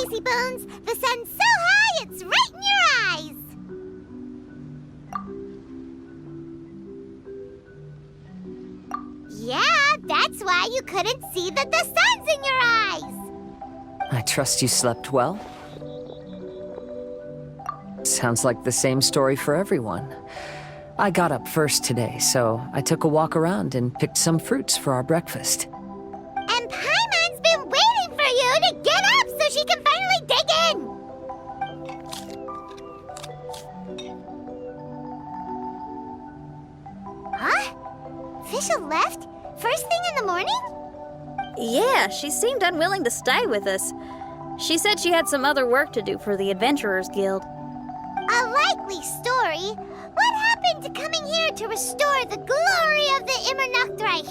lazy bones. The sun's so high, it's right in your eyes. Yeah, that's why you couldn't see that the sun's in your eyes. I trust you slept well. Sounds like the same story for everyone. I got up first today, so I took a walk around and picked some fruits for our breakfast. And Paimon's been waiting for you to get up so she can finally dig in. Huh? Fisher left? First thing in the morning? Yeah, she seemed unwilling to stay with us. She said she had some other work to do for the Adventurers Guild. A likely story. What happened to coming here to restore the glory of the Immernachtreich?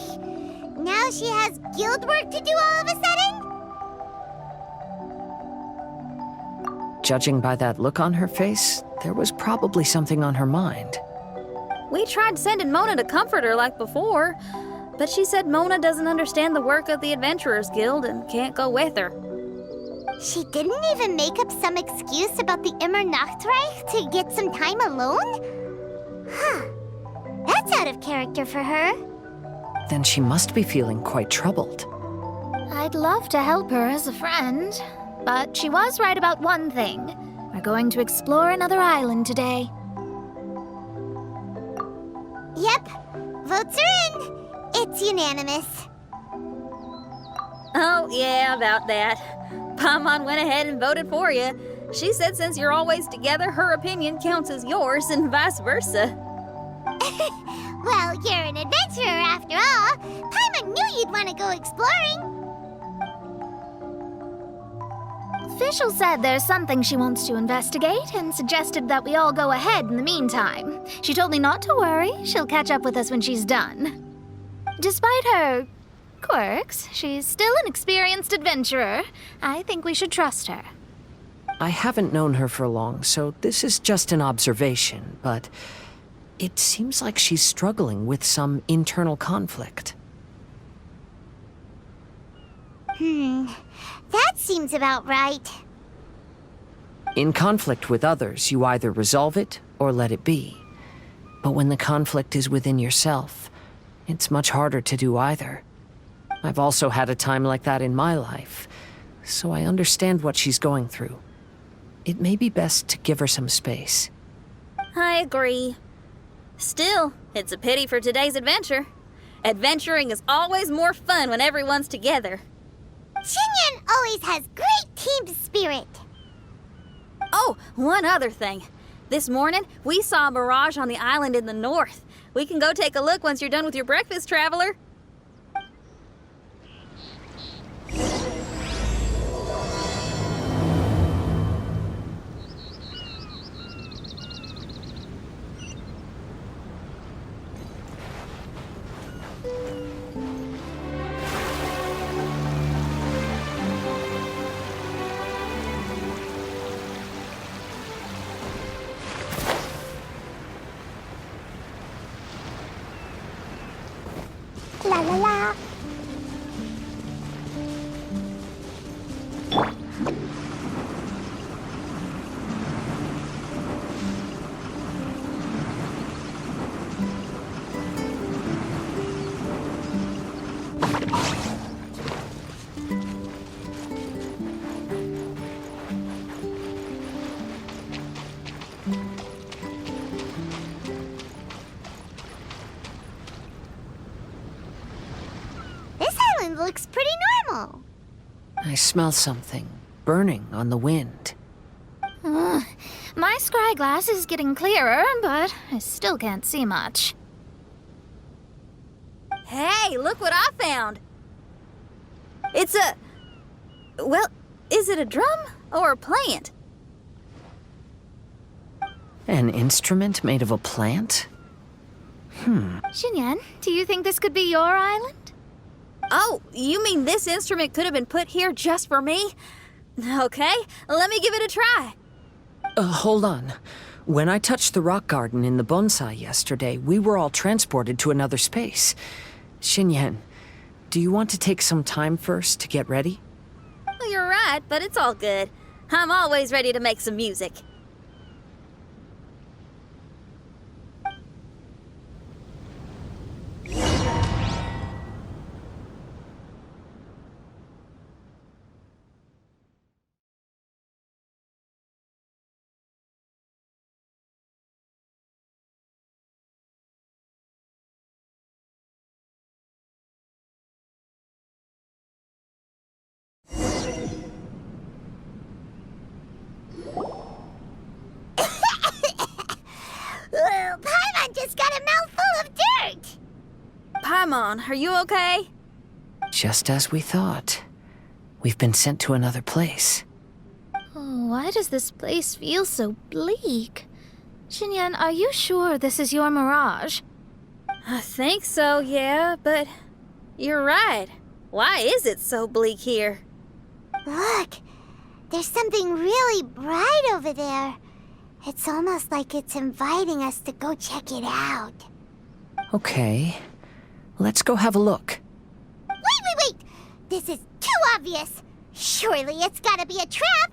Now she has guild work to do all of a sudden? Judging by that look on her face, there was probably something on her mind. We tried sending Mona to comfort her like before, but she said Mona doesn't understand the work of the Adventurers Guild and can't go with her. She didn't even make up some excuse about the Immernachtreich to get some time alone? Huh. That's out of character for her. Then she must be feeling quite troubled. I'd love to help her as a friend, but she was right about one thing. We're going to explore another island today. Yep. Votes are in. It's unanimous. Oh, yeah, about that. Paimon went ahead and voted for you. She said since you're always together, her opinion counts as yours and vice versa. Well, you're an adventurer after all. Paimon knew you'd want to go exploring. Fischl said there's something she wants to investigate and suggested that we all go ahead in the meantime. She told me not to worry. She'll catch up with us when she's done. Despite her quirks, she's still an experienced adventurer. I think we should trust her. I haven't known her for long, so this is just an observation, but it seems like she's struggling with some internal conflict. That seems about right. In conflict with others, you either resolve it or let it be. But when the conflict is within yourself, it's much harder to do either. I've also had a time like that in my life, so I understand what she's going through. It may be best to give her some space. I agree. Still, it's a pity for today's adventure. Adventuring is always more fun when everyone's together. Shinь Yan always has great team spirit. Oh, one other thing. This morning, we saw a mirage on the island in the north. We can go take a look once you're done with your breakfast, traveler. La la la. This island looks pretty normal. I smell something burning on the wind. My scry glass is getting clearer, but I still can't see much. Hey, look what I found. It's a... Well, is it a drum or a plant? An instrument made of a plant? Shinь Yan, do you think this could be your island? Oh, you mean this instrument could have been put here just for me? Okay, let me give it a try. Hold on. When I touched the rock garden in the bonsai yesterday, we were all transported to another space. Shinь Yan, do you want to take some time first to get ready? Well, you're right, but it's all good. I'm always ready to make some music. Paimon just got a mouthful of dirt! Paimon, are you okay? Just as we thought. We've been sent to another place. Oh, why does this place feel so bleak? Shin Yan, are you sure this is your mirage? I think so, yeah, but you're right. Why is it so bleak here? Look, there's something really bright over there. It's almost like it's inviting us to go check it out. Okay. Let's go have a look. Wait! This is too obvious. Surely it's gotta be a trap.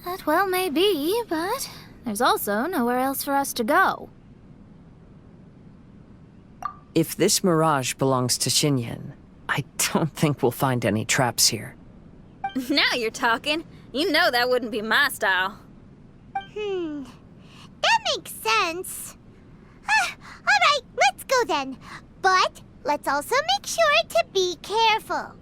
That well may be, but there's also nowhere else for us to go. If this mirage belongs to Shin Yan, I don't think we'll find any traps here. Now you're talking. You know that wouldn't be my style. That makes sense. Alright, let's go then. But let's also make sure to be careful.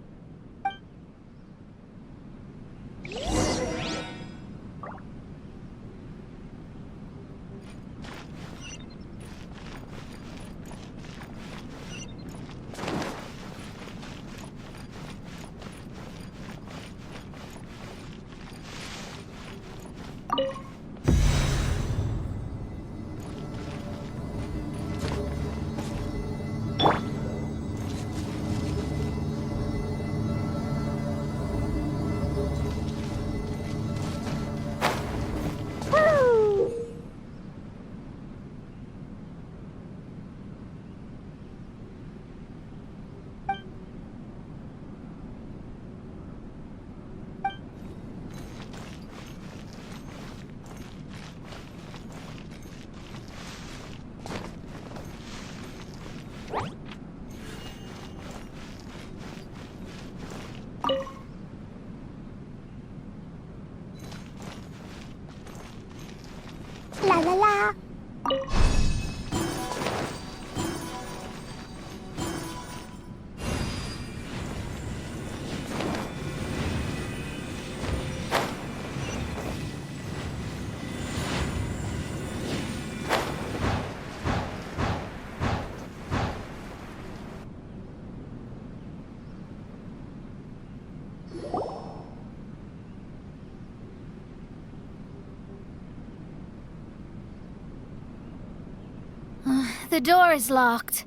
La la la. The door is locked.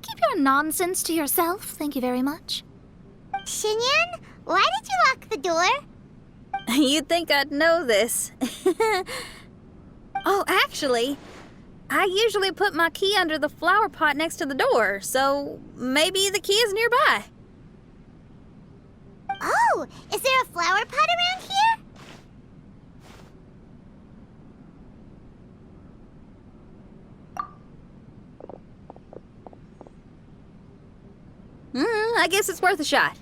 Keep your nonsense to yourself, thank you very much. Shin Yan, why did you lock the door? You'd think I'd know this. Oh, actually, I usually put my key under the flower pot next to the door, so maybe the key is nearby. Oh, is there a flower pot around here? I guess it's worth a shot.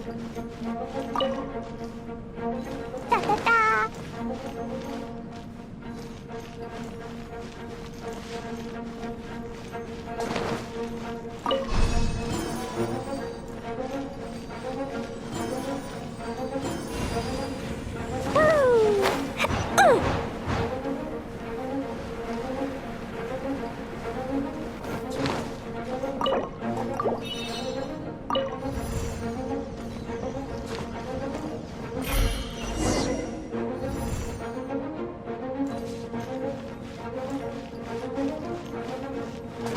Da da da.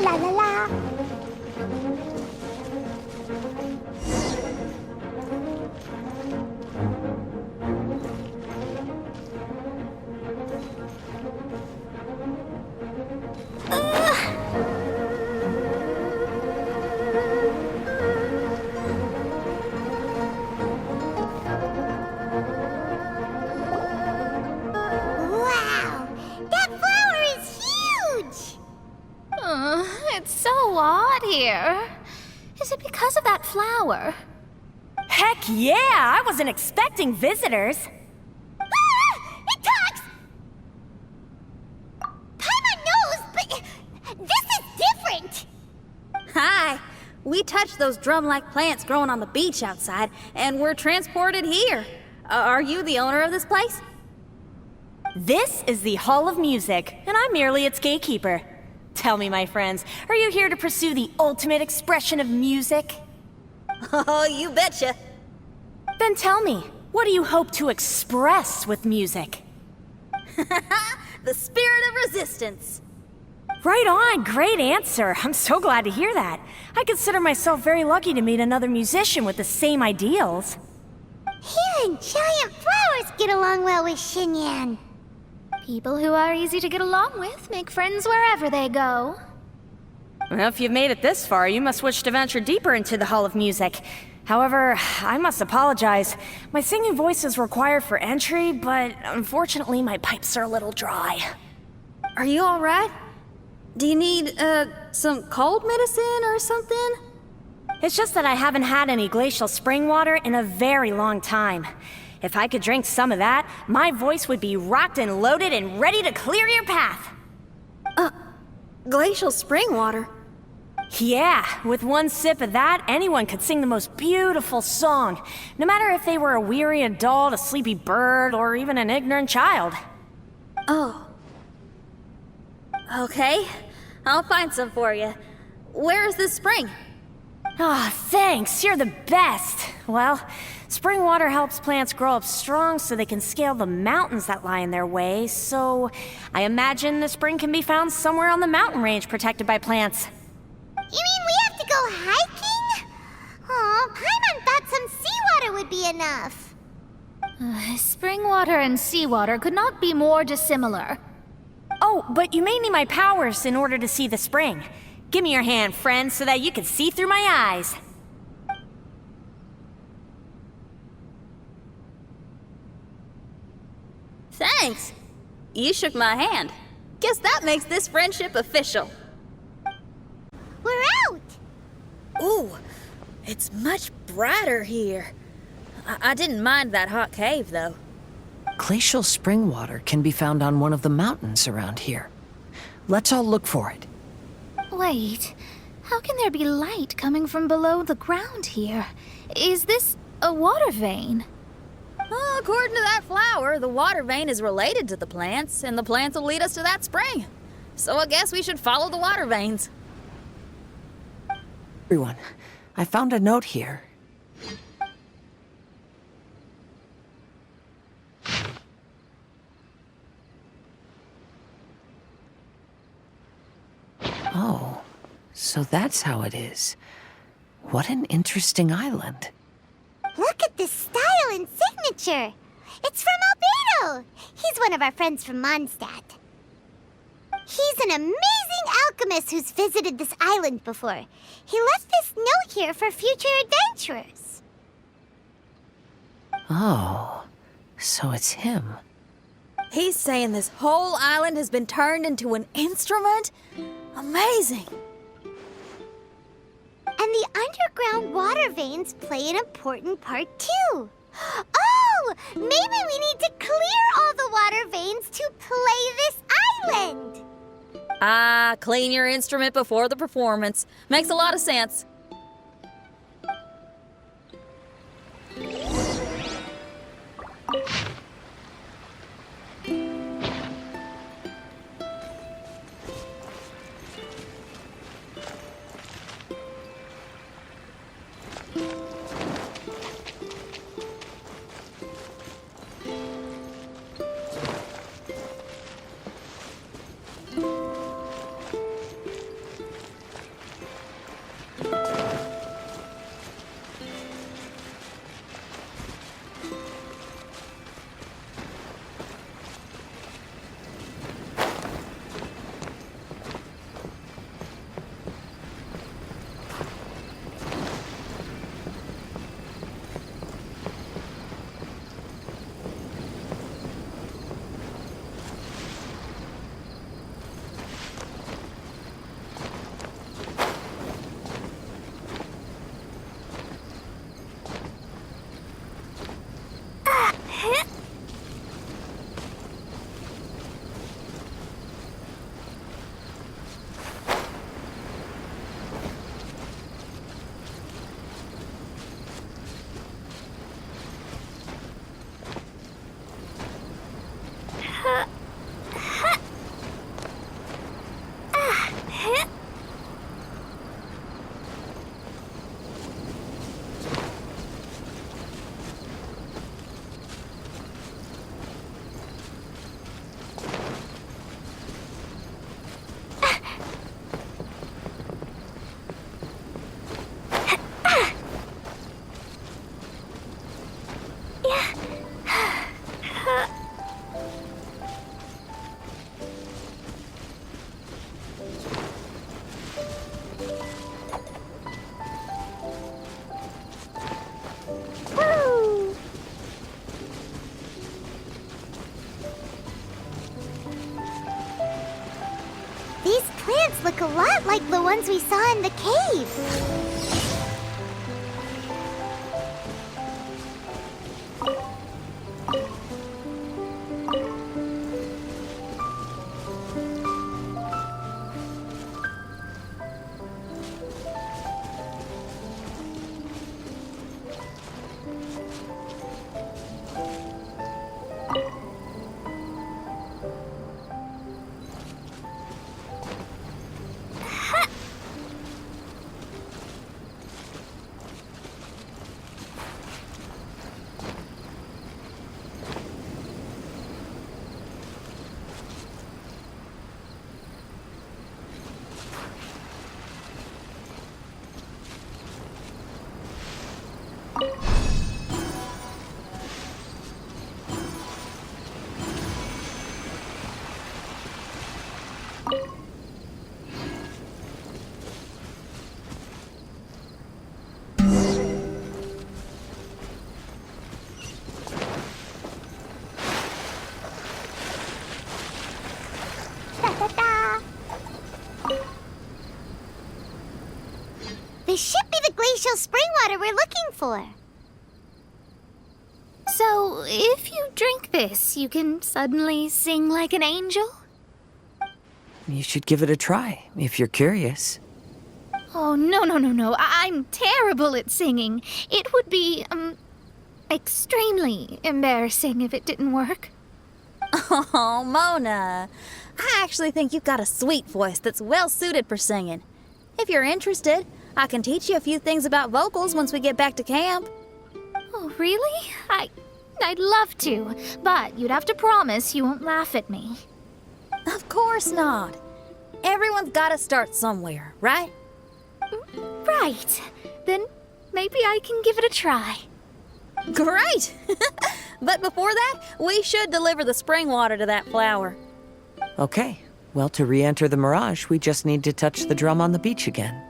La la la. Wow, that flower is huge. It's so odd here. Is it because of that flower? Heck yeah! I wasn't expecting visitors. It talks! Paimon knows, but this is different. Hi! We touched those drum-like plants growing on the beach outside, and we're transported here. Are you the owner of this place? This is the Hall of Music, and I'm merely its gatekeeper. Tell me, my friends, are you here to pursue the ultimate expression of music? Oh, you betcha. Then tell me, what do you hope to express with music? The spirit of resistance. Right on, great answer. I'm so glad to hear that. I consider myself very lucky to meet another musician with the same ideals. Even giant flowers get along well with Shin Yan. People who are easy to get along with make friends wherever they go. Well, if you've made it this far, you must wish to venture deeper into the Hall of Music. However, I must apologize. My singing voice is required for entry, but unfortunately my pipes are a little dry. Are you alright? Do you need, some cold medicine or something? It's just that I haven't had any glacial spring water in a very long time. If I could drink some of that, my voice would be rocked and loaded and ready to clear your path. Glacial spring water? Yeah, with one sip of that, anyone could sing the most beautiful song, no matter if they were a weary adult, a sleepy bird, or even an ignorant child. Oh. Okay, I'll find some for you. Where is this spring? Ah, thanks, you're the best. Well, spring water helps plants grow up strong so they can scale the mountains that lie in their way, so I imagine the spring can be found somewhere on the mountain range protected by plants. You mean we have to go hiking? Oh, Paimon thought some seawater would be enough. Spring water and seawater could not be more dissimilar. Oh, but you may need my powers in order to see the spring. Give me your hand, friend, so that you can see through my eyes. Thanks. You shook my hand. Guess that makes this friendship official. We're out. Ooh, it's much brighter here. I didn't mind that hot cave, though. Glacial spring water can be found on one of the mountains around here. Let's all look for it. Wait, how can there be light coming from below the ground here? Is this a water vein? Well, according to that flower, the water vein is related to the plants, and the plants will lead us to that spring. So I guess we should follow the water veins. Everyone, I found a note here. Oh, so that's how it is. What an interesting island. Look at this style and signature. It's from Albedo. He's one of our friends from Mondstadt. He's an amazing alchemist who's visited this island before. He left this note here for future adventurers. Oh, so it's him. He's saying this whole island has been turned into an instrument? Amazing. And the underground water veins play an important part too. Oh! Maybe we need to clear all the water veins to play this island! Ah, clean your instrument before the performance. Makes a lot of sense. These plants look a lot like the ones we saw in the cave. This should be the glacial spring water we're looking for. So, if you drink this, you can suddenly sing like an angel? You should give it a try, if you're curious. Oh, no. I'm terrible at singing. It would be, extremely embarrassing if it didn't work. Oh, Mona. I actually think you've got a sweet voice that's well suited for singing. If you're interested, I can teach you a few things about vocals once we get back to camp. Oh, really? I'd love to, but you'd have to promise you won't laugh at me. Of course not. Everyone's got to start somewhere, right? Right. Then maybe I can give it a try. Great! But before that, we should deliver the spring water to that flower. Okay, well, to re-enter the mirage, we just need to touch the drum on the beach again.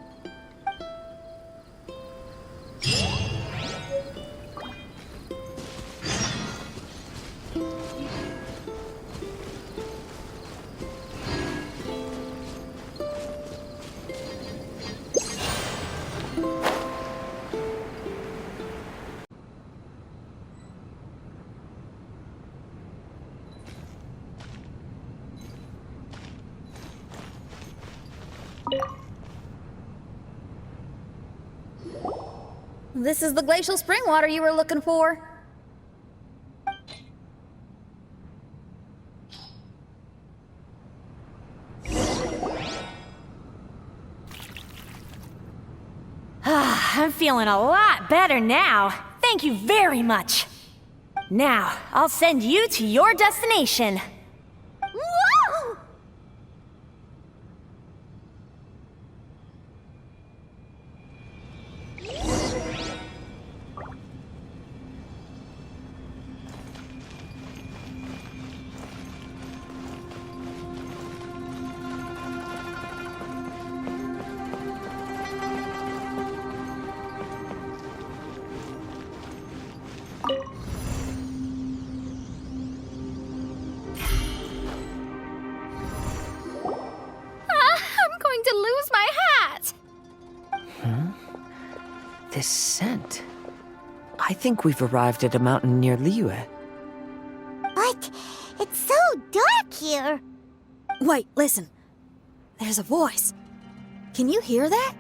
This is the glacial spring water you were looking for. I'm feeling a lot better now. Thank you very much. Now, I'll send you to your destination. Whoa! I'm going to lose my hat! This scent. I think we've arrived at a mountain near Liyue. But it's so dark here. Wait, listen. There's a voice. Can you hear that?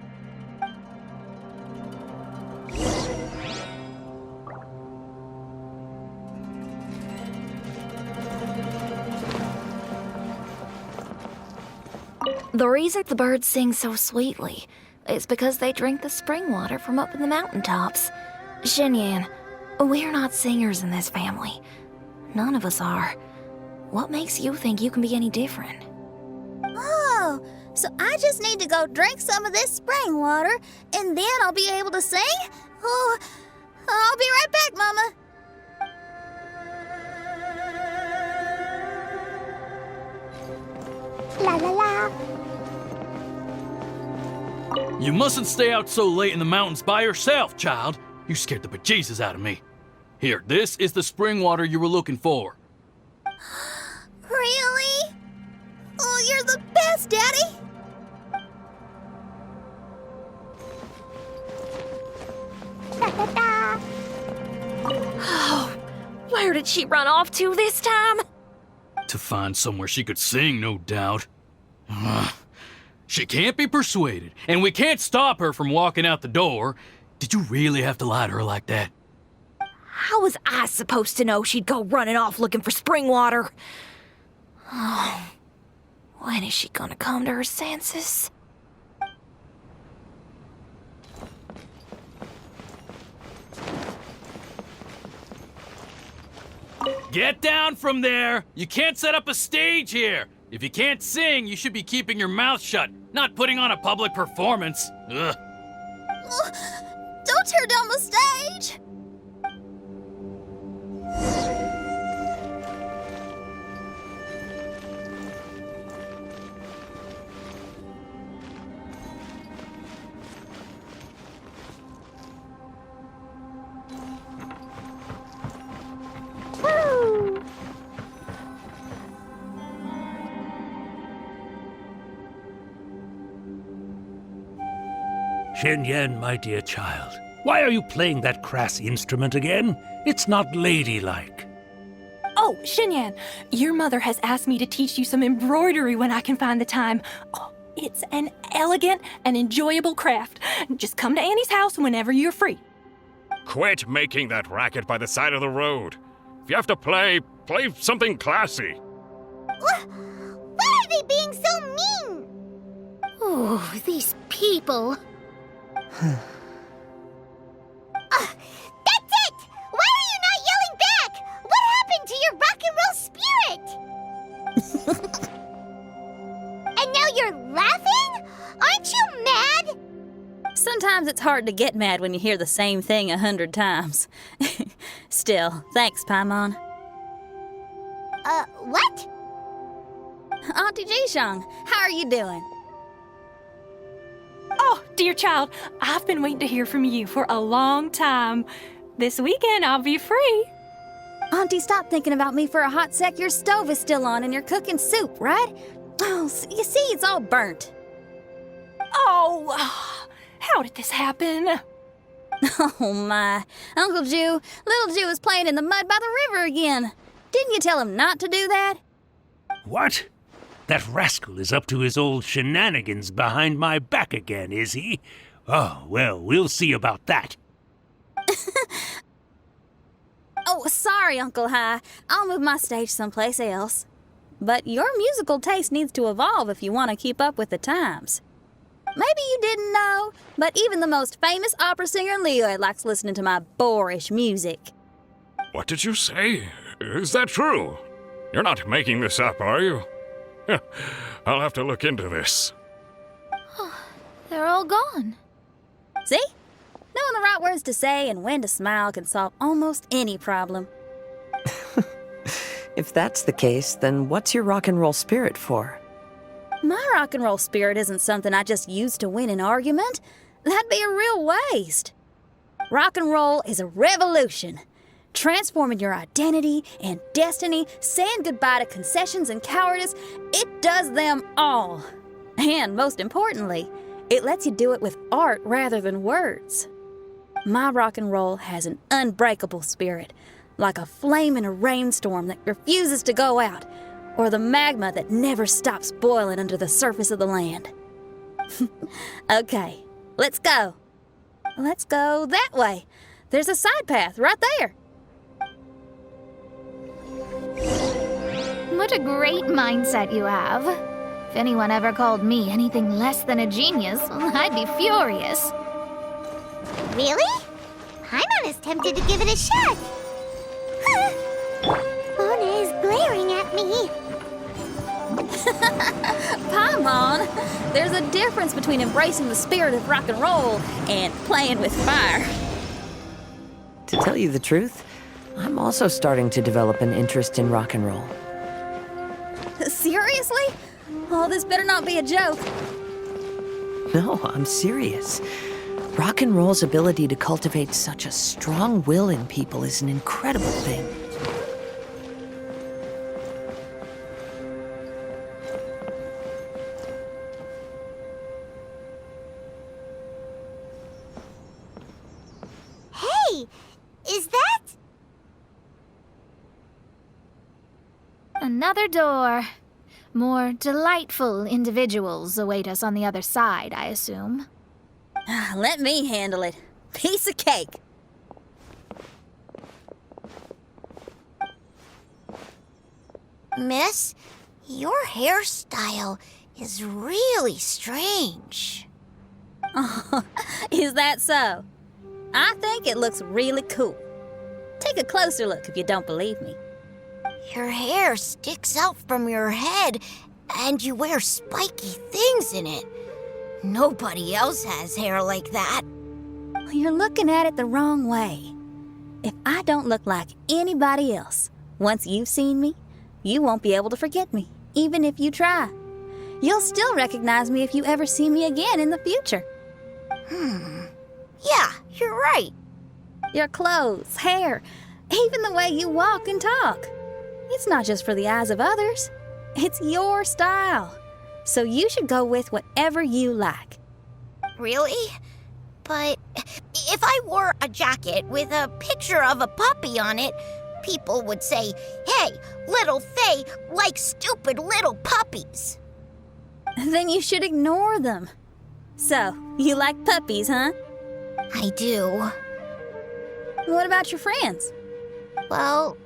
The reason the birds sing so sweetly is because they drink the spring water from up in the mountaintops. Shin Yan, we're not singers in this family. None of us are. What makes you think you can be any different? Oh, so I just need to go drink some of this spring water, and then I'll be able to sing? Oh, I'll be right back, Mama. La la la. You mustn't stay out so late in the mountains by yourself, child. You scared the bejesus out of me. Here, this is the spring water you were looking for. Really? Oh, you're the best, Daddy. Da da da. Where did she run off to this time? To find somewhere she could sing, no doubt. Ugh. She can't be persuaded, and we can't stop her from walking out the door. Did you really have to lie to her like that? How was I supposed to know she'd go running off looking for spring water? Oh, when is she gonna come to her senses? Get down from there! You can't set up a stage here! If you can't sing, you should be keeping your mouth shut, not putting on a public performance. Ugh. Don't tear down the stage. Woo. Shin Yen, my dear child, why are you playing that crass instrument again? It's not ladylike. Oh, Shin Yan, your mother has asked me to teach you some embroidery when I can find the time. Oh, it's an elegant and enjoyable craft. Just come to Annie's house whenever you're free. Quit making that racket by the side of the road. If you have to play something classy. Why are they being so mean? Oh, these people. That's it! Why are you not yelling back? What happened to your rock and roll spirit? And now you're laughing? Aren't you mad? Sometimes it's hard to get mad when you hear the same thing 100 times. Still, thanks, Paimon. What? Auntie Jishang, how are you doing? Oh, dear child, I've been waiting to hear from you for a long time. This weekend, I'll be free. Auntie, stop thinking about me for a hot sec. Your stove is still on and you're cooking soup, right? Oh, you see, it's all burnt. Oh, how did this happen? Oh, my. Uncle Jew, little Jew is playing in the mud by the river again. Didn't you tell him not to do that? What? That rascal is up to his old shenanigans behind my back again, is he? Oh, well, we'll see about that. Oh, sorry, Uncle High. I'll move my stage someplace else. But your musical taste needs to evolve if you want to keep up with the times. Maybe you didn't know, but even the most famous opera singer in Leo likes listening to my boorish music. What did you say? Is that true? You're not making this up, are you? I'll have to look into this. They're all gone. See? Knowing the right words to say and when to smile can solve almost any problem. If that's the case, then what's your rock and roll spirit for? My rock and roll spirit isn't something I just use to win an argument. That'd be a real waste. Rock and roll is a revolution. Transforming your identity and destiny, saying goodbye to concessions and cowardice, it does them all. And most importantly, it lets you do it with art rather than words. My rock and roll has an unbreakable spirit, like a flame in a rainstorm that refuses to go out, or the magma that never stops boiling under the surface of the land. Okay, let's go. Let's go that way. There's a side path right there. What a great mindset you have. If anyone ever called me anything less than a genius, well, I'd be furious. Really? I'm almost tempted to give it a shot. Mona is glaring at me. Paimon, there's a difference between embracing the spirit of rock and roll and playing with fire. To tell you the truth, I'm also starting to develop an interest in rock and roll. Seriously? Oh, this better not be a joke. No, I'm serious. Rock and roll's ability to cultivate such a strong will in people is an incredible thing. Hey, is that? Another door. More delightful individuals await us on the other side, I assume. Let me handle it. Piece of cake. Miss, your hairstyle is really strange. Oh, is that so? I think it looks really cool. Take a closer look if you don't believe me. Your hair sticks out from your head, and you wear spiky things in it. Nobody else has hair like that. You're looking at it the wrong way. If I don't look like anybody else, once you've seen me, you won't be able to forget me, even if you try. You'll still recognize me if you ever see me again in the future. Yeah, you're right. Your clothes, hair, even the way you walk and talk. It's not just for the eyes of others. It's your style. So you should go with whatever you like. Really? But if I wore a jacket with a picture of a puppy on it, people would say, "Hey, little Faye likes stupid little puppies." Then you should ignore them. So, you like puppies, huh? I do. What about your friends? Well,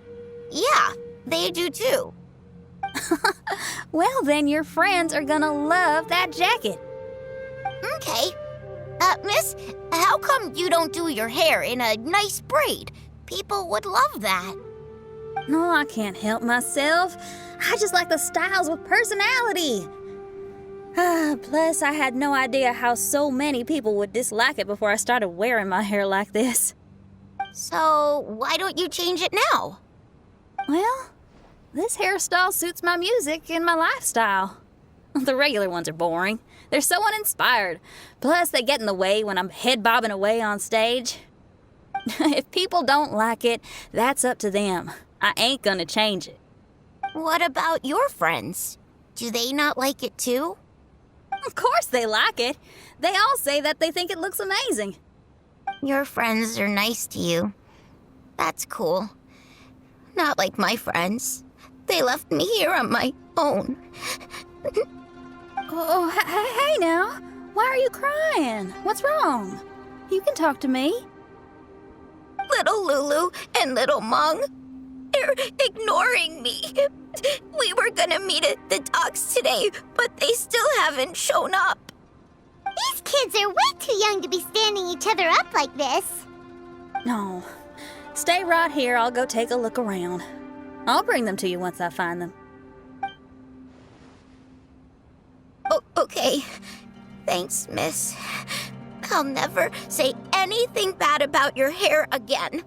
yeah, they do too. Well, then your friends are gonna love that jacket. Okay. Miss, how come you don't do your hair in a nice braid? People would love that. No, I can't help myself. I just like the styles with personality. Plus, I had no idea how so many people would dislike it before I started wearing my hair like this. So, why don't you change it now? Well, this hairstyle suits my music and my lifestyle. The regular ones are boring. They're so uninspired. Plus, they get in the way when I'm head bobbing away on stage. If people don't like it, that's up to them. I ain't gonna change it. What about your friends? Do they not like it too? Of course they like it. They all say that they think it looks amazing. Your friends are nice to you. That's cool. Not like my friends. They left me here on my own. Oh, hey now. Why are you crying? What's wrong? You can talk to me. Little Lulu and little Mung, they're ignoring me. We were gonna meet at the docks today, but they still haven't shown up. These kids are way too young to be standing each other up like this. No. Stay right here. I'll go take a look around. I'll bring them to you once I find them. Oh, okay. Thanks, miss. I'll never say anything bad about your hair again.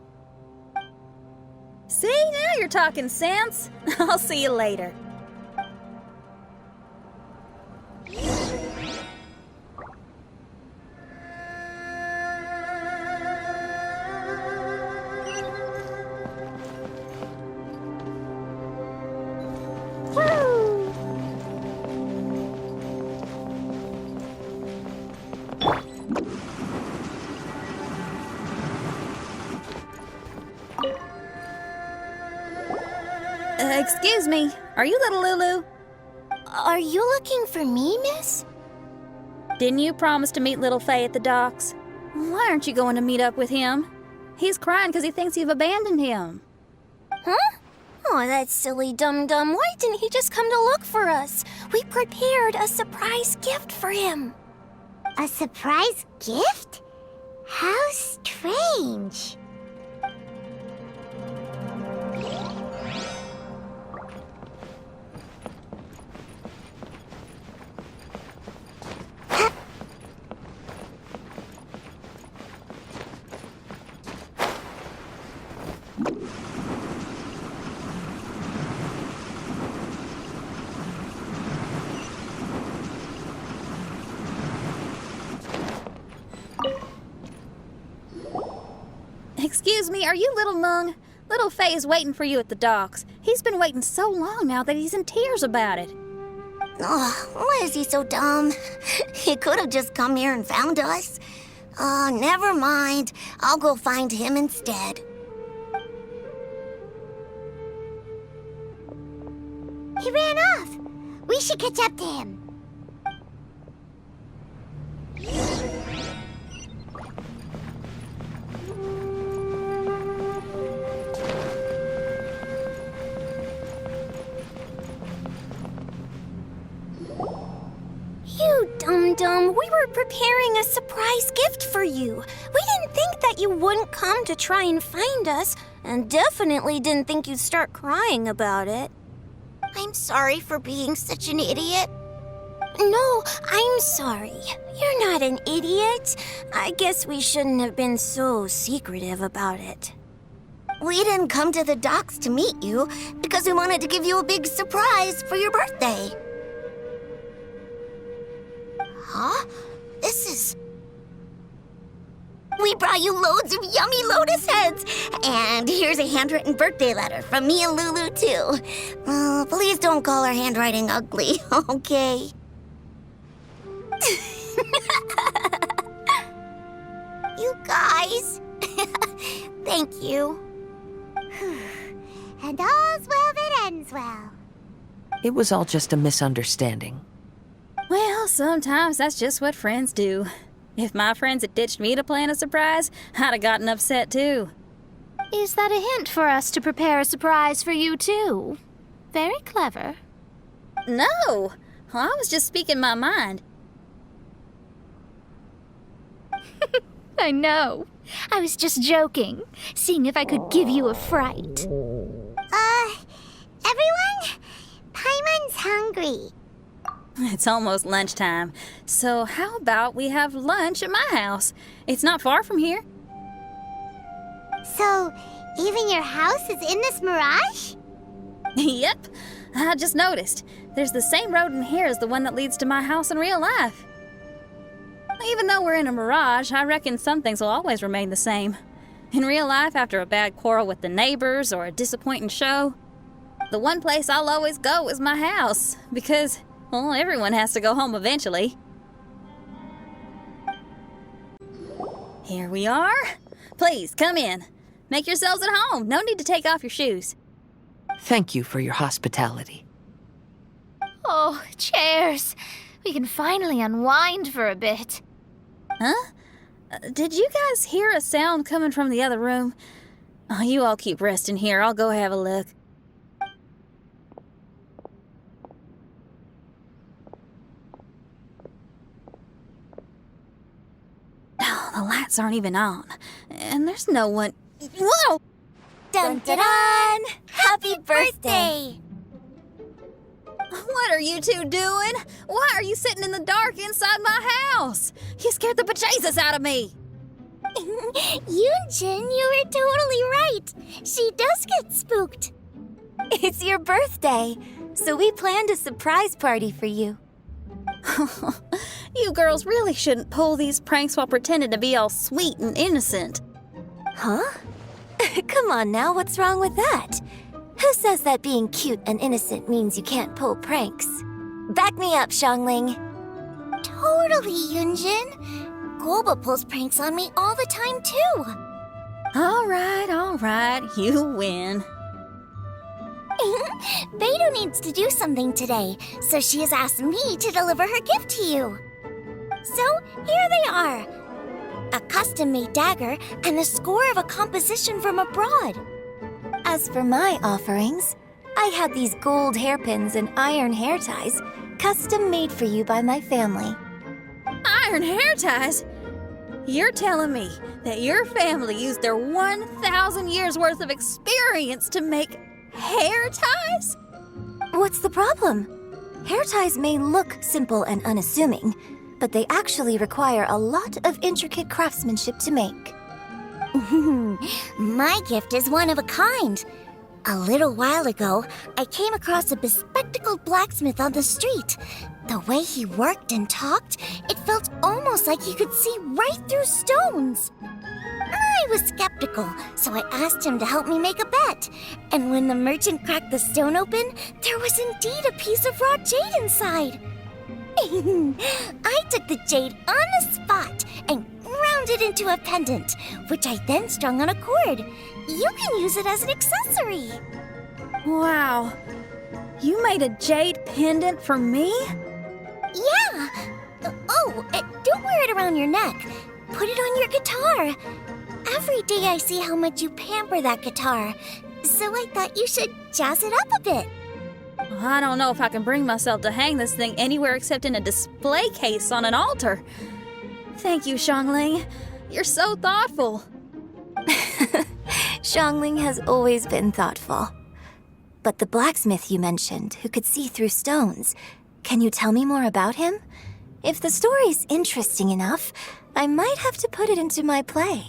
See, now you're talking sense. I'll see you later. Excuse me, are you little Lulu? Are you looking for me, miss? Didn't you promise to meet little Faye at the docks? Why aren't you going to meet up with him? He's crying because he thinks you've abandoned him. Huh? Oh, that silly dum-dum. Why didn't he just come to look for us? We prepared a surprise gift for him. A surprise gift? How strange. Excuse me, are you little Mung? Little Faye is waiting for you at the docks. He's been waiting so long now that he's in tears about it. Oh, why is he so dumb? He could have just come here and found us. Oh, never mind. I'll go find him instead. He ran off. We should catch up to him. You dum-dum, we were preparing a surprise gift for you. We didn't think that you wouldn't come to try and find us, and definitely didn't think you'd start crying about it. I'm sorry for being such an idiot. No, I'm sorry. You're not an idiot. I guess we shouldn't have been so secretive about it. We didn't come to the docks to meet you because we wanted to give you a big surprise for your birthday. Huh? This is... We brought you loads of yummy lotus heads! And here's a handwritten birthday letter from me and Lulu, too. Please don't call our handwriting ugly, okay? You guys! Thank you. And all's well that ends well. It was all just a misunderstanding. Well, sometimes that's just what friends do. If my friends had ditched me to plan a surprise, I'd have gotten upset too. Is that a hint for us to prepare a surprise for you, too? Very clever. No! I was just speaking my mind. I know. I was just joking, seeing if I could give you a fright. Everyone? Paimon's hungry. It's almost lunchtime, so how about we have lunch at my house? It's not far from here. So, even your house is in this mirage? Yep, I just noticed. There's the same road in here as the one that leads to my house in real life. Even though we're in a mirage, I reckon some things will always remain the same. In real life, after a bad quarrel with the neighbors or a disappointing show, the one place I'll always go is my house, because, well, everyone has to go home eventually. Here we are. Please, come in. Make yourselves at home. No need to take off your shoes. Thank you for your hospitality. Oh, chairs. We can finally unwind for a bit. Huh? Did you guys hear a sound coming from the other room? Oh, you all keep resting here. I'll go have a look. Oh, the lights aren't even on. And there's no one... Whoa! Dun dun dun! Happy birthday! What are you two doing? Why are you sitting in the dark inside my house? You scared the bejesus out of me. Yoonjin, you were totally right. She does get spooked. It's your birthday, so we planned a surprise party for you. You girls really shouldn't pull these pranks while pretending to be all sweet and innocent. Huh? Come on now, what's wrong with that? Who says that being cute and innocent means you can't pull pranks? Back me up, Xiangling. Totally, Yoonjin. Guoba pulls pranks on me all the time, too. All right, you win. Beidou needs to do something today, so she has asked me to deliver her gift to you. So, here they are. A custom-made dagger and the score of a composition from abroad. As for my offerings, I had these gold hairpins and iron hair ties, custom-made for you by my family. Iron hair ties? You're telling me that your family used their 1,000 years worth of experience to make hair ties? What's the problem? Hair ties may look simple and unassuming, but they actually require a lot of intricate craftsmanship to make. My gift is one of a kind. A little while ago, I came across a bespectacled blacksmith on the street. The way he worked and talked, it felt almost like he could see right through stones. I was skeptical, so I asked him to help me make a bet. And when the merchant cracked the stone open, there was indeed a piece of raw jade inside. I took the jade on the spot and ground it into a pendant, which I then strung on a cord. You can use it as an accessory. Wow. You made a jade pendant for me? Yeah. Don't wear it around your neck. Put it on your guitar. Every day I see how much you pamper that guitar, so I thought you should jazz it up a bit. I don't know if I can bring myself to hang this thing anywhere except in a display case on an altar. Thank you, Xiangling. You're so thoughtful. Xiangling has always been thoughtful. But the blacksmith you mentioned, who could see through stones, can you tell me more about him? If the story's interesting enough, I might have to put it into my play.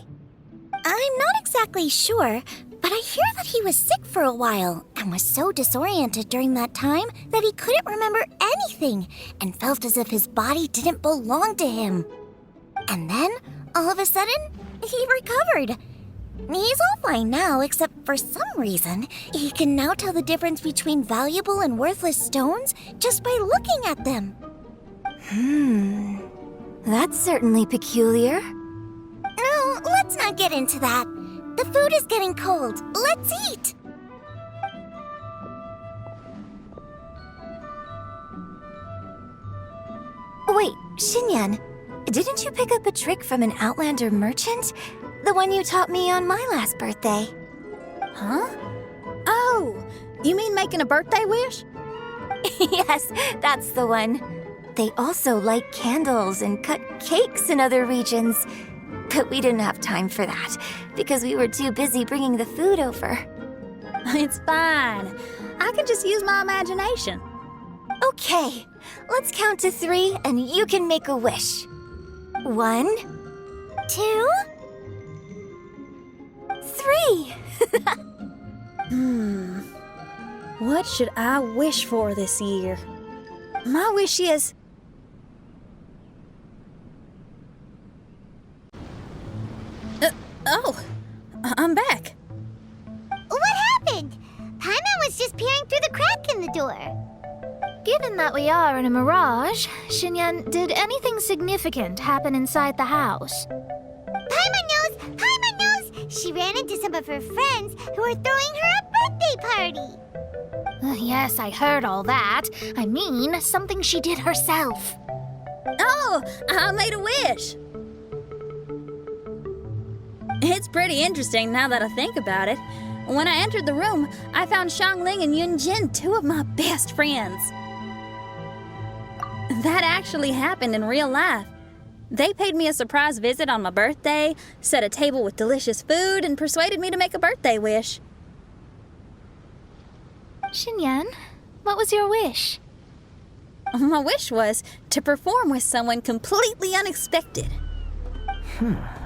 I'm not exactly sure, but I hear that he was sick for a while and was so disoriented during that time that he couldn't remember anything and felt as if his body didn't belong to him. And then, all of a sudden, he recovered. He's all fine now, except for some reason, he can now tell the difference between valuable and worthless stones just by looking at them. That's certainly peculiar. No, let's not get into that. The food is getting cold. Let's eat! Wait, Shin Yan, didn't you pick up a trick from an Outlander merchant? The one you taught me on my last birthday. Huh? Oh, you mean making a birthday wish? Yes, that's the one. They also light candles and cut cakes in other regions. But we didn't have time for that, because we were too busy bringing the food over. It's fine. I can just use my imagination. Okay, let's count to 3 and you can make a wish. 1, 2, 3. What should I wish for this year? My wish is... I'm back. What happened? Paimon was just peering through the crack in the door. Given that we are in a mirage, Shin Yan, did anything significant happen inside the house? Paimon knows! Paimon knows! She ran into some of her friends who were throwing her a birthday party. Yes, I heard all that. I mean, something she did herself. Oh, I made a wish. It's pretty interesting now that I think about it. When I entered the room, I found Xiangling and Yunjin, two of my best friends. That actually happened in real life. They paid me a surprise visit on my birthday, set a table with delicious food, and persuaded me to make a birthday wish. Shin Yan, what was your wish? My wish was to perform with someone completely unexpected.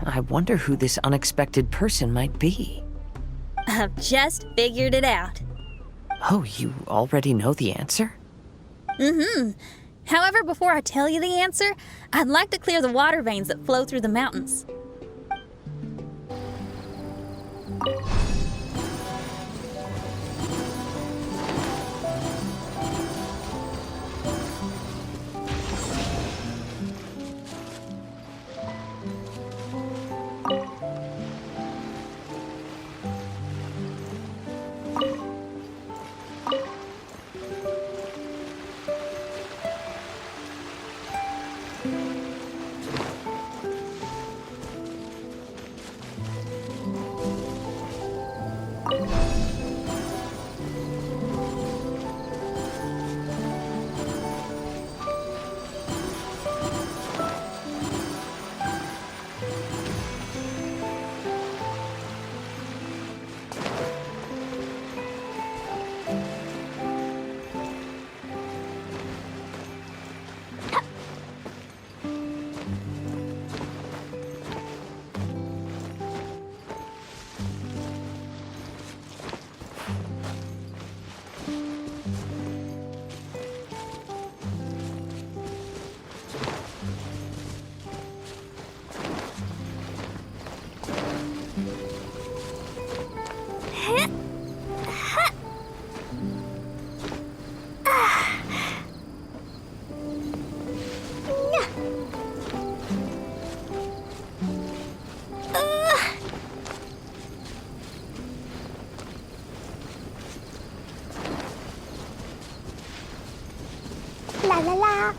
I wonder who this unexpected person might be. I've just figured it out. Oh, you already know the answer? Mm-hmm. However, before I tell you the answer, I'd like to clear the water veins that flow through the mountains. La la la.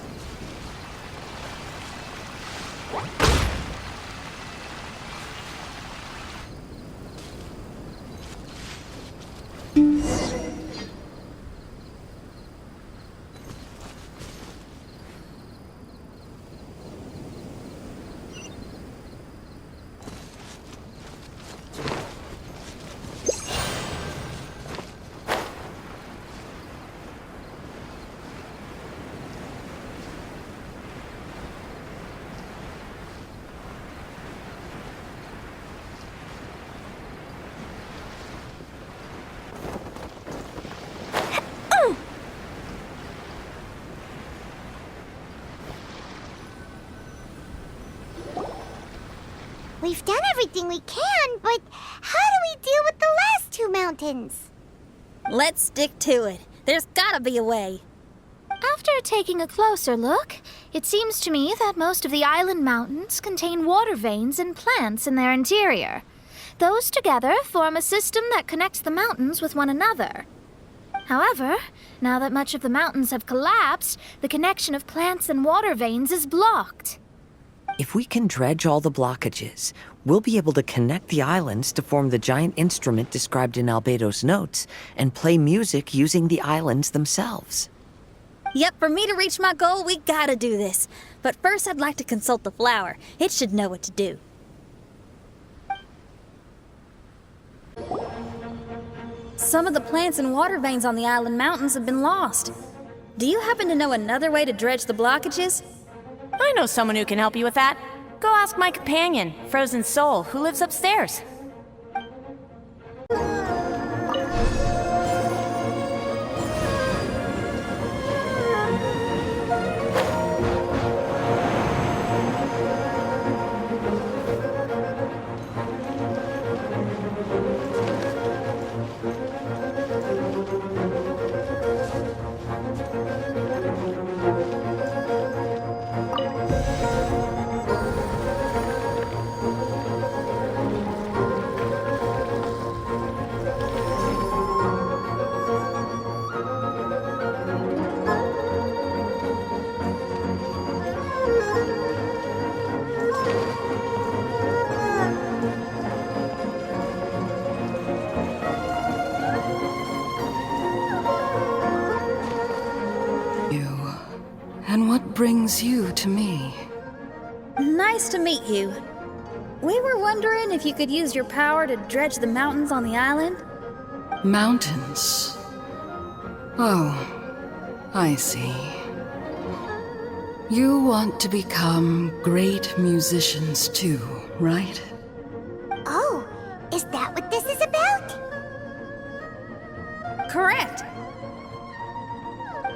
We've done everything we can, but how do we deal with the last two mountains? Let's stick to it. There's gotta be a way. After taking a closer look, it seems to me that most of the island mountains contain water veins and plants in their interior. Those together form a system that connects the mountains with one another. However, now that much of the mountains have collapsed, the connection of plants and water veins is blocked. If we can dredge all the blockages, we'll be able to connect the islands to form the giant instrument described in Albedo's notes and play music using the islands themselves. Yep, for me to reach my goal, we gotta do this. But first, I'd like to consult the flower. It should know what to do. Some of the plants and water veins on the island mountains have been lost. Do you happen to know another way to dredge the blockages? I know someone who can help you with that. Go ask my companion, Frozen Soul, who lives upstairs. brings you to me? Nice to meet you. We were wondering if you could use your power to dredge the mountains on the island? Mountains? Oh, I see. You want to become great musicians too, right? Oh, is that what this is about? Correct.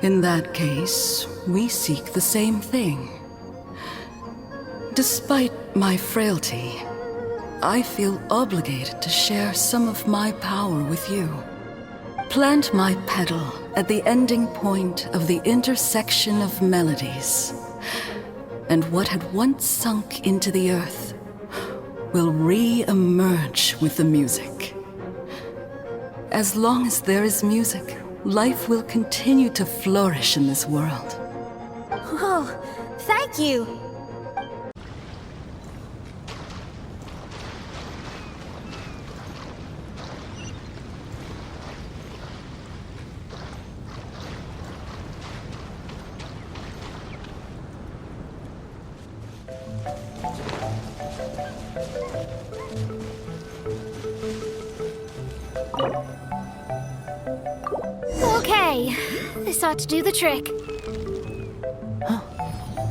In that case, we seek the same thing. Despite my frailty, I feel obligated to share some of my power with you. Plant my petal at the ending point of the intersection of melodies, and what had once sunk into the earth will re-emerge with the music. As long as there is music, life will continue to flourish in this world. Oh, thank you. Okay, this ought to do the trick.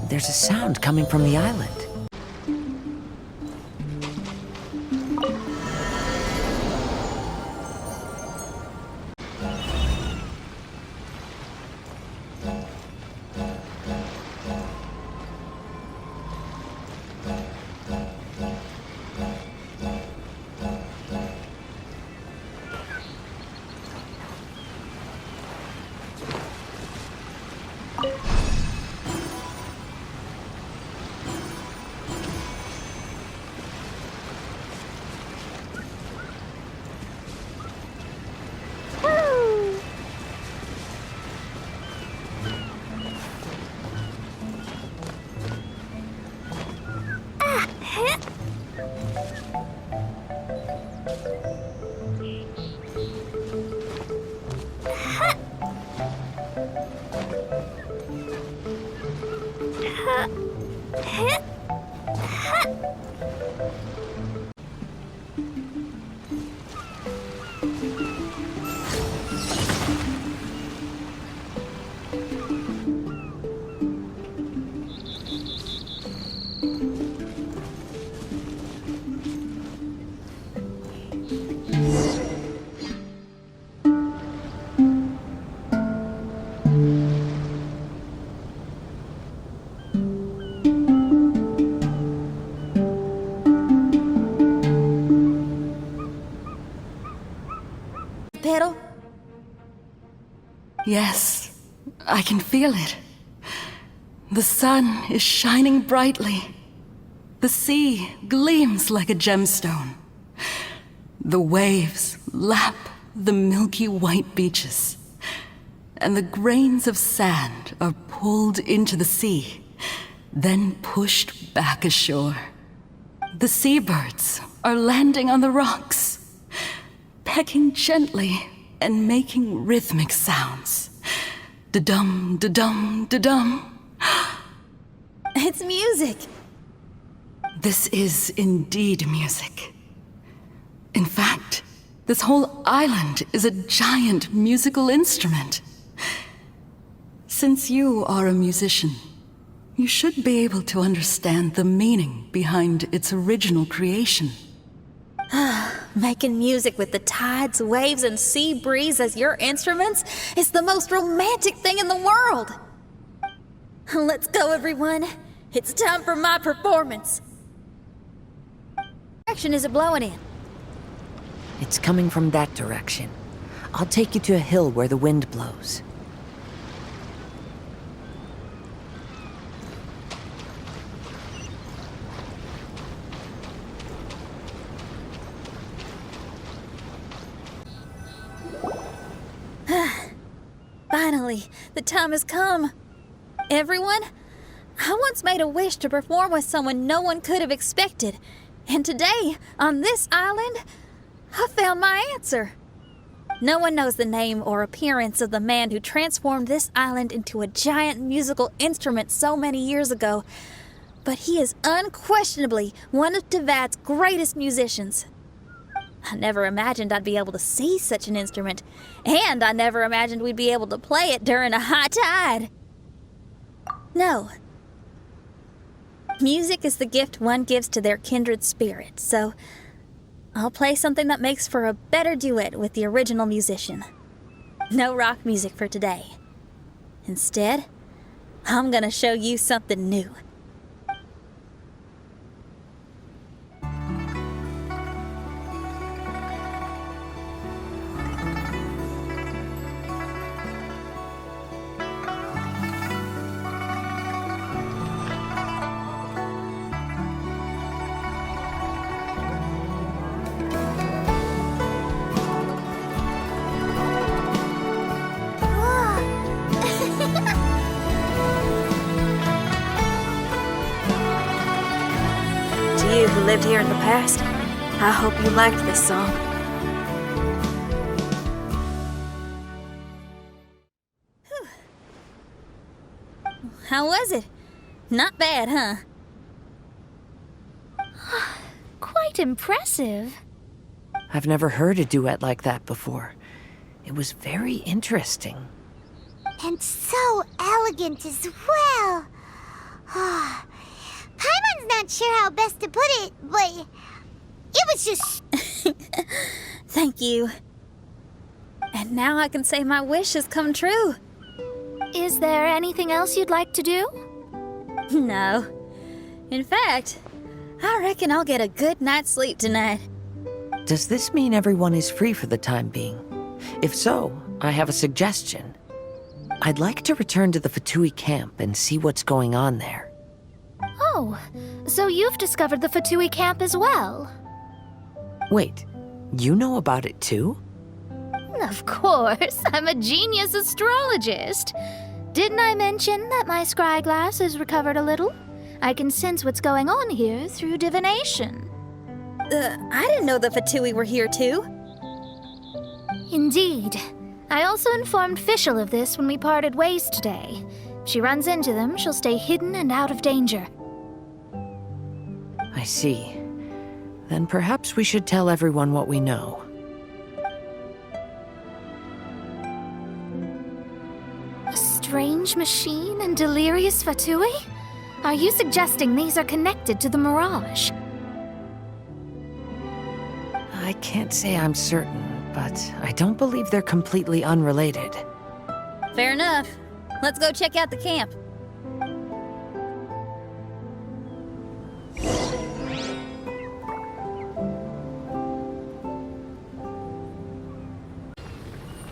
There's a sound coming from the island. Pedal? Yes, I can feel it. The sun is shining brightly. The sea gleams like a gemstone. The waves lap the milky white beaches, and the grains of sand are pulled into the sea, then pushed back ashore. The seabirds are landing on the rocks, pecking gently and making rhythmic sounds. Da-dum, da-dum, da-dum. It's music. This is indeed music. In fact, this whole island is a giant musical instrument. Since you are a musician, you should be able to understand the meaning behind its original creation. Making music with the tides, waves, and sea breeze as your instruments is the most romantic thing in the world. Let's go, everyone. It's time for my performance. What direction is it blowing in? It's coming from that direction. I'll take you to a hill where the wind blows. Finally, the time has come. Everyone, I once made a wish to perform with someone no one could have expected. And today, on this island, I found my answer. No one knows the name or appearance of the man who transformed this island into a giant musical instrument so many years ago, but he is unquestionably one of Teyvat's greatest musicians. I never imagined I'd be able to see such an instrument, and I never imagined we'd be able to play it during a high tide. No. Music is the gift one gives to their kindred spirit, so I'll play something that makes for a better duet with the original musician. No rock music for today. Instead, I'm gonna show you something new. To you who lived here in the past, I hope you liked this song. Whew. How was it? Not bad, huh? Quite impressive. I've never heard a duet like that before. It was very interesting. And so elegant as well. Paimon's not sure how best to put it, but it was just... Thank you. And now I can say my wish has come true. Is there anything else you'd like to do? No. In fact, I reckon I'll get a good night's sleep tonight. Does this mean everyone is free for the time being? If so, I have a suggestion. I'd like to return to the Fatui camp and see what's going on there. Oh, so you've discovered the Fatui camp as well? Wait, you know about it too? Of course, I'm a genius astrologist. Didn't I mention that my scry glass has recovered a little? I can sense what's going on here through divination. I didn't know the Fatui were here too. Indeed. I also informed Fischl of this when we parted ways today. If she runs into them, she'll stay hidden and out of danger. I see. Then perhaps we should tell everyone what we know. A strange machine and delirious Fatui? Are you suggesting these are connected to the mirage? I can't say I'm certain, but I don't believe they're completely unrelated. Fair enough. Let's go check out the camp.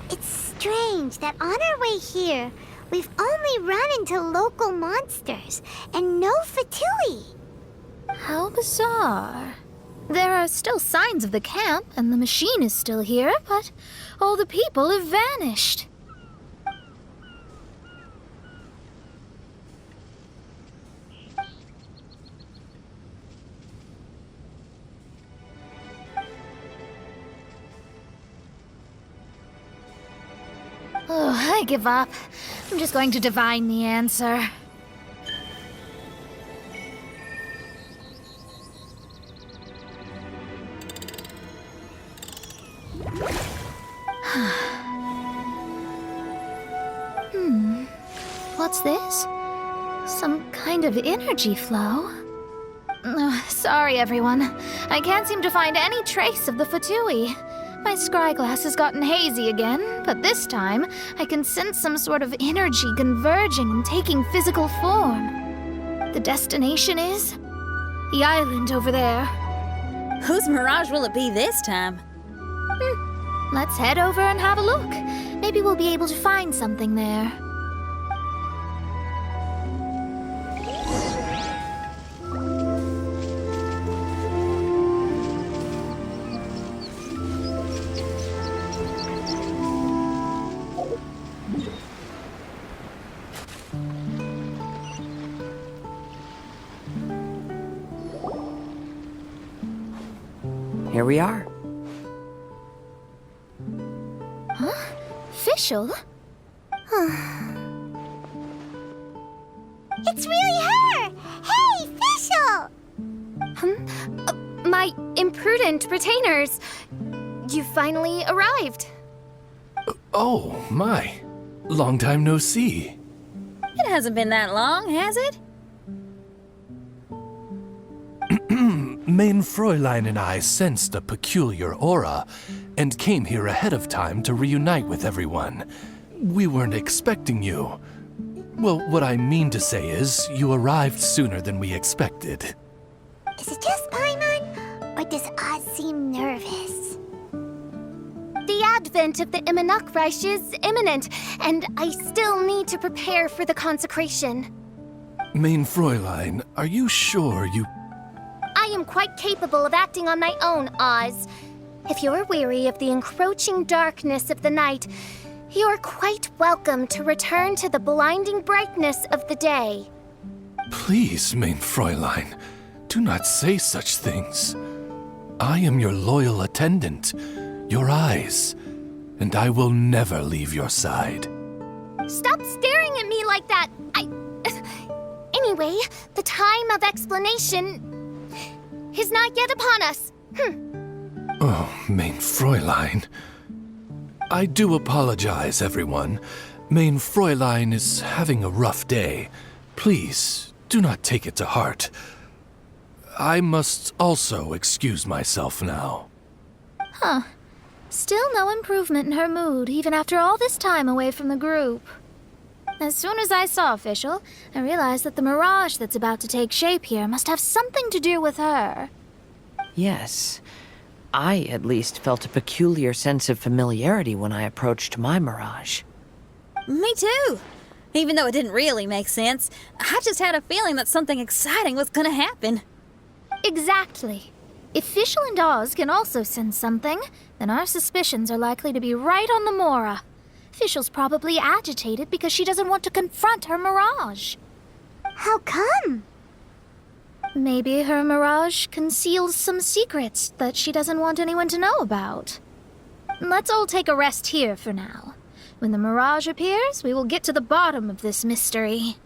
It's strange that on our way here, we've only run into local monsters and no Fatui. How bizarre. There are still signs of the camp, and the machine is still here, but all the people have vanished. Oh, I give up. I'm just going to divine the answer. What's this? Some kind of energy flow? Sorry, everyone. I can't seem to find any trace of the Fatui. My scry glass has gotten hazy again, but this time I can sense some sort of energy converging and taking physical form. The destination is the island over there. Whose mirage will it be this time? Let's head over and have a look. Maybe we'll be able to find something there. Here we are. Fischl? It's really her! Hey, Fischl! My imprudent retainers. You finally arrived. Oh, my. Long time no see. It hasn't been that long, has it? Main Fräulein and I sensed a peculiar aura and came here ahead of time to reunite with everyone. We weren't expecting you. Well, what I mean to say is, you arrived sooner than we expected. Is it just Paimon? Or does Oz seem nervous? The advent of the Immanakreich is imminent, and I still need to prepare for the consecration. Main Fräulein, are you sure you... I am quite capable of acting on my own, Oz. If you're weary of the encroaching darkness of the night, you're quite welcome to return to the blinding brightness of the day. Please, Main Fräulein, do not say such things. I am your loyal attendant, your eyes, and I will never leave your side. Stop staring at me like that! Anyway, the time of explanation is not yet upon us. Oh, Main Fräulein. I do apologize, everyone. Main Fräulein is having a rough day. Please, do not take it to heart. I must also excuse myself now. Still no improvement in her mood, even after all this time away from the group. As soon as I saw Fischl, I realized that the mirage that's about to take shape here must have something to do with her. Yes. I, at least, felt a peculiar sense of familiarity when I approached my mirage. Me too. Even though it didn't really make sense, I just had a feeling that something exciting was gonna happen. Exactly. If Fischl and Oz can also sense something, then our suspicions are likely to be right on the Mora. Fischl's probably agitated because she doesn't want to confront her mirage. How come? Maybe her mirage conceals some secrets that she doesn't want anyone to know about. Let's all take a rest here for now. When the mirage appears, we will get to the bottom of this mystery.